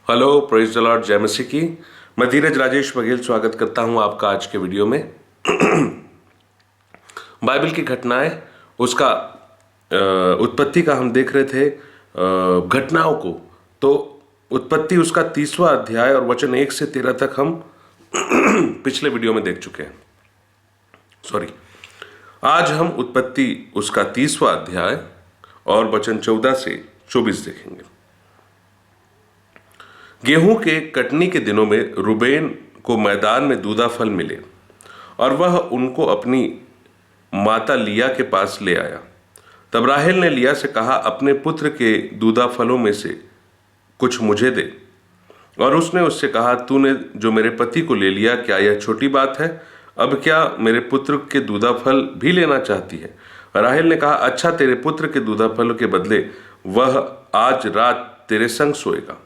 Hello, praise the Lord, जय मसीह की। मैं धीरज राजेश बघेल स्वागत करता हूं आपका आज के वीडियो में। बाइबल की घटनाएं, उसका उत्पत्ति का हम देख रहे थे घटनाओं को। तो उत्पत्ति उसका 30वां अध्याय और वचन 1 से 13 तक हम पिछले वीडियो में देख चुके हैं। आज हम उत्पत्ति उसका 30वां अध्याय और वचन 14 से 24 देखेंगे। गेहूं के कटनी के दिनों में रूबेन को मैदान में दूधा फल मिले और वह उनको अपनी माता लिया के पास ले आया। तब राहेल ने लिया से कहा, अपने पुत्र के दूधा फलों में से कुछ मुझे दे। और उसने उससे कहा, तूने जो मेरे पति को ले लिया, क्या यह छोटी बात है? अब क्या मेरे पुत्र के दूधा फल भी लेना चाहती है? राहेल ने कहा, अच्छा, तेरे पुत्र के दूधा फल के बदले वह आज रात तेरे संग सोएगा।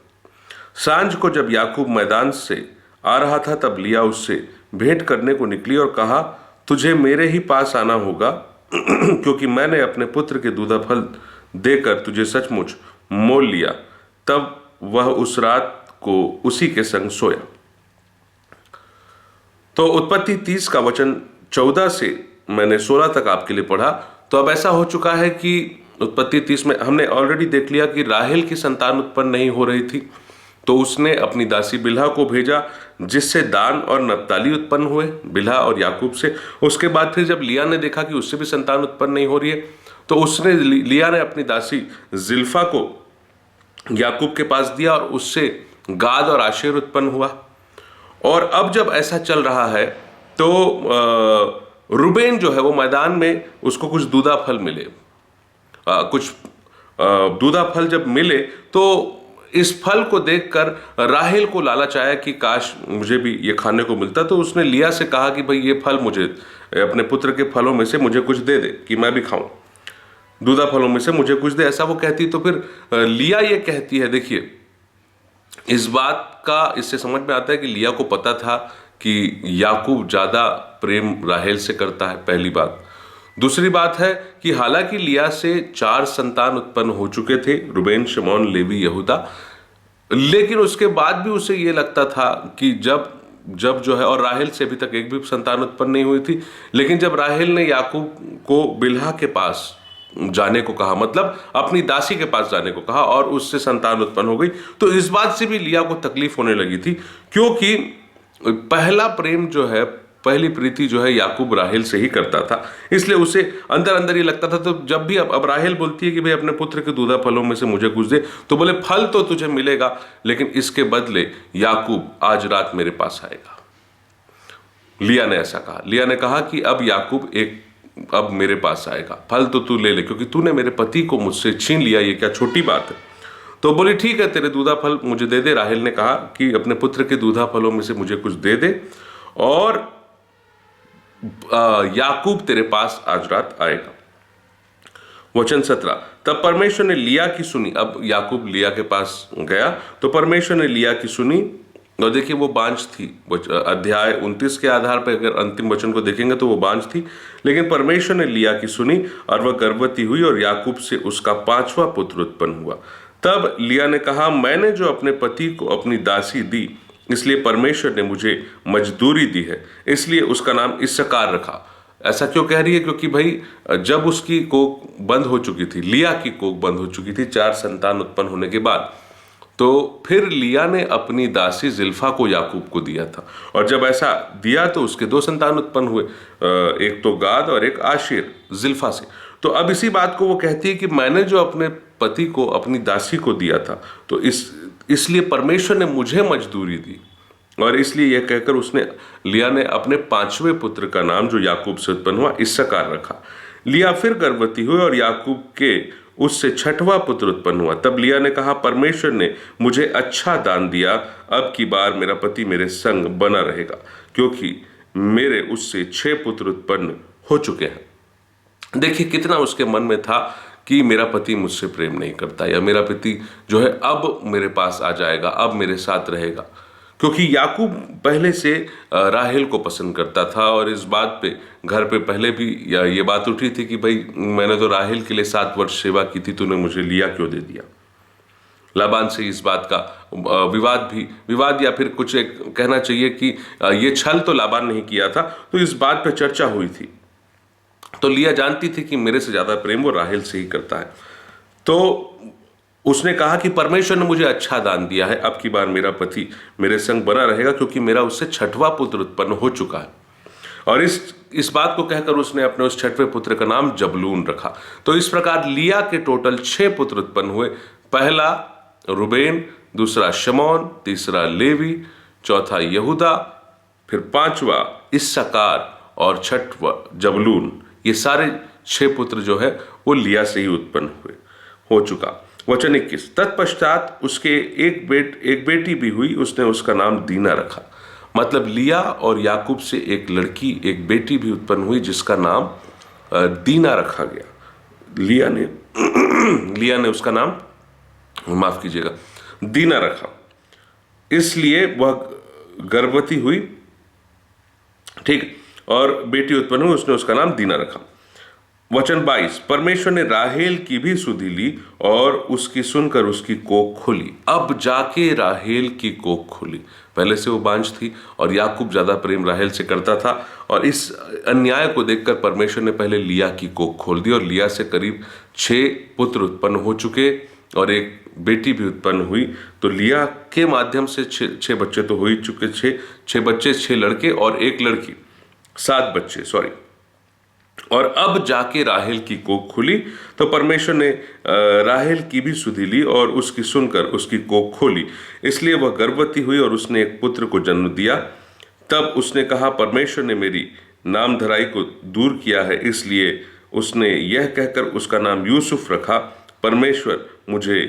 सांझ को जब याकूब मैदान से आ रहा था, तब लिया उससे भेंट करने को निकली और कहा, तुझे मेरे ही पास आना होगा, क्योंकि मैंने अपने पुत्र के दूधा फल देकर तुझे सचमुच मोल लिया। तब वह उस रात को उसी के संग सोया। तो उत्पत्ति 30 का वचन 14 से मैंने 16 तक आपके लिए पढ़ा। तो अब ऐसा हो चुका है कि उत्पत्ति 30 में हमने ऑलरेडी देख लिया कि राहेल की संतान उत्पन्न नहीं हो रही थी, तो उसने अपनी दासी बिल्हा को भेजा, जिससे दान और नप्ताली उत्पन्न हुए, बिल्हा और याकूब से। उसके बाद फिर जब लिया ने देखा कि उससे भी संतान उत्पन्न नहीं हो रही है, तो लिया ने अपनी दासी जिल्फा को याकूब के पास दिया और उससे गाद और आशेर उत्पन्न हुआ। और अब जब ऐसा चल रहा है तो रूबेन जो है वो मैदान में, उसको कुछ दूधा फल मिले। कुछ दूधा फल जब मिले तो इस फल को देखकर राहेल को लालच आया कि काश मुझे भी ये खाने को मिलता। तो उसने लिया से कहा कि भाई, ये फल मुझे, अपने पुत्र के फलों में से मुझे कुछ दे दे कि मैं भी खाऊं, दूधा फलों में से मुझे कुछ दे, ऐसा वो कहती। तो फिर लिया ये कहती है, देखिए इस बात का इससे समझ में आता है कि लिया को पता था कि याकूब ज्यादा प्रेम राहेल से करता है, पहली बात। दूसरी बात है कि हालांकि लिया से 4 संतान उत्पन्न हो चुके थे, रूबेन, शिमोन, लेवी, यहूदा, लेकिन उसके बाद भी उसे ये लगता था कि जब जो है, और राहेल से अभी तक एक भी संतान उत्पन्न नहीं हुई थी, लेकिन जब राहेल ने याकूब को बिल्हा के पास जाने को कहा, मतलब अपनी दासी के पास जाने को कहा, और उससे संतान उत्पन्न हो गई, तो इस बात से भी लिया को तकलीफ होने लगी थी, क्योंकि पहला प्रेम जो है, पहली प्रीति जो है, याकूब राहेल से ही करता था। इसलिए उसे अंदर अंदर ये लगता था। तो जब भी अब राहेल बोलती है कि भाई अपने पुत्र के दूधा फलों में से मुझे कुछ दे, तो बोले फल तो तुझे मिलेगा, लेकिन इसके बदले याकूब आज रात मेरे पास आएगा। लिया ने ऐसा कहा। लिया ने कहा कि अब याकूब अब मेरे पास आएगा, फल तो तू ले ले, क्योंकि तूने मेरे पति को मुझसे छीन लिया, ये क्या छोटी बात है? तो बोली, ठीक है, तेरे दूधा फल मुझे दे दे। राहेल ने कहा कि अपने पुत्र के दूधा फलों में से मुझे कुछ दे दे और याकूब तेरे पास आज रात आएगा। वचन 17, तब परमेश्वर ने लिया की सुनी। अब याकूब लिया के पास गया, तो परमेश्वर ने लिया की सुनी, और देखिए वो बांझ थी। अध्याय 29 के आधार पर अगर अंतिम वचन को देखेंगे तो वो बांझ थी, लेकिन परमेश्वर ने लिया की सुनी और वह गर्भवती हुई और याकूब से उसका 5वां पुत्र उत्पन्न हुआ। तब लिया ने कहा, मैंने जो अपने पति को अपनी दासी दी, इसलिए परमेश्वर ने मुझे मजदूरी दी है, इसलिए उसका नाम इस्साकार रखा। ऐसा क्यों कह रही है? क्योंकि भाई जब उसकी कोख बंद हो चुकी थी, लिया की कोख बंद हो चुकी थी 4 संतान उत्पन्न होने के बाद, तो फिर लिया ने अपनी दासी जिल्फा को याकूब को दिया था, और जब ऐसा दिया तो उसके 2 संतान उत्पन्न हुए, एक तो गाद और एक आशेर जिल्फा से। तो अब इसी बात को वो कहती है कि मैंने जो अपने पति को अपनी दासी को दिया था, तो इसलिए परमेश्वर ने मुझे मजदूरी दी, और इसलिए यह कहकर लिया ने अपने 5वें पुत्र का नाम, जो याकूब से उत्पन्न हुआ, इस्साकार रखा। लिया फिर गर्भवती हुई और याकूब के उससे 6वां पुत्र उत्पन्न हुआ। तब लिया ने कहा, परमेश्वर ने मुझे अच्छा दान दिया, अब की बार मेरा पति मेरे संग बना रहेगा, क्योंकि मेरे उससे 6 पुत्र उत्पन्न हो चुके हैं। देखिए कितना उसके मन में था कि मेरा पति मुझसे प्रेम नहीं करता, या मेरा पति जो है अब मेरे पास आ जाएगा, अब मेरे साथ रहेगा, क्योंकि याकूब पहले से राहेल को पसंद करता था। और इस बात पे घर पे पहले भी ये बात उठी थी कि भाई मैंने तो राहेल के लिए 7 वर्ष सेवा की थी, तूने मुझे लिया क्यों दे दिया। लाबान से इस बात का विवाद या फिर कुछ एक कहना चाहिए कि ये छल तो लाबान नहीं किया था, तो इस बात पे चर्चा हुई थी। तो लिया जानती थी कि मेरे से ज्यादा प्रेम वो राहेल से ही करता है। तो उसने कहा कि परमेश्वर ने मुझे अच्छा दान दिया है, अब की बार मेरा पति मेरे संग बना रहेगा, क्योंकि मेरा उससे छठवां पुत्र उत्पन्न हो चुका है। और इस बात को कहकर उसने अपने उस छठवें पुत्र का नाम जबलून रखा। तो इस प्रकार लिया के टोटल 6 पुत्र उत्पन्न हुए। पहला रुबेन, दूसरा शमौन, तीसरा लेवी, चौथा यहूदा, फिर पांचवा इस्साकार और छठवा जबलून। ये सारे 6 पुत्र जो है वो लिया से ही उत्पन्न हो चुका। वचन 21, तत्पश्चात उसके एक बेटी भी हुई, उसने उसका नाम दीना रखा। मतलब लिया और याकूब से एक लड़की, एक बेटी भी उत्पन्न हुई जिसका नाम दीना रखा गया। लिया ने उसका नाम, माफ कीजिएगा, दीना रखा, इसलिए वह गर्भवती हुई, ठीक, और बेटी उत्पन्न हुई, उसने उसका नाम दीना रखा। वचन 22, परमेश्वर ने राहेल की भी सुधि ली और उसकी सुनकर उसकी कोख खोली। अब जाके राहेल की कोख खोली। पहले से वो बांझ थी और याकूब ज्यादा प्रेम राहेल से करता था, और इस अन्याय को देखकर परमेश्वर ने पहले लिया की कोख खोल दी, और लिया से करीब 6 पुत्र उत्पन्न हो चुके और एक बेटी भी उत्पन्न हुई। तो लिया के माध्यम से 6 बच्चे तो हो ही चुके, 6 बच्चे, 6 लड़के और एक लड़की, 7 बच्चे, सॉरी। और अब जाके राहेल की कोख खुली, तो परमेश्वर ने राहेल की भी सुधि ली और उसकी सुनकर उसकी कोख खोली, इसलिए वह गर्भवती हुई और उसने एक पुत्र को जन्म दिया। तब उसने कहा, परमेश्वर ने मेरी नामधराई को दूर किया है, इसलिए उसने यह कहकर उसका नाम यूसुफ रखा, परमेश्वर मुझे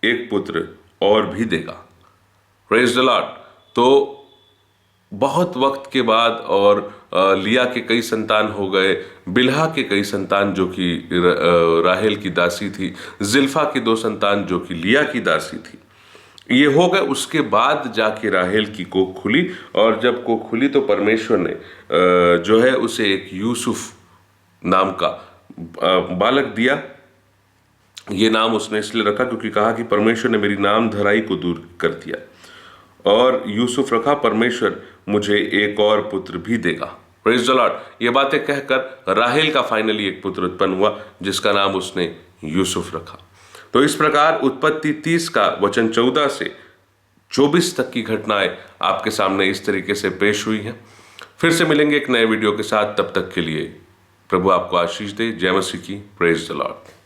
एक पुत्र और भी देगा। Praise the Lord. तो बहुत वक्त के बाद और लिया के कई संतान हो गए, बिल्हा के कई संतान जो कि राहेल की दासी थी, जिल्फा की 2 संतान जो कि लिया की दासी थी, ये हो गए। उसके बाद जाके राहेल की कोख खुली, और जब कोख खुली तो परमेश्वर ने जो है उसे एक यूसुफ नाम का बालक दिया। ये नाम उसने इसलिए रखा क्योंकि कहा कि परमेश्वर ने मेरी नाम धराई को दूर कर दिया, और यूसुफ रखा, परमेश्वर मुझे एक और पुत्र भी देगा। Praise the Lord. ये बातें कहकर राहेल का फाइनली एक पुत्र उत्पन्न हुआ जिसका नाम उसने यूसुफ रखा। तो इस प्रकार उत्पत्ति 30 का वचन 14 से 24 तक की घटनाएं आपके सामने इस तरीके से पेश हुई हैं। फिर से मिलेंगे एक नए वीडियो के साथ, तब तक के लिए प्रभु आपको आशीष दे। जय मसीह की। Praise the Lord.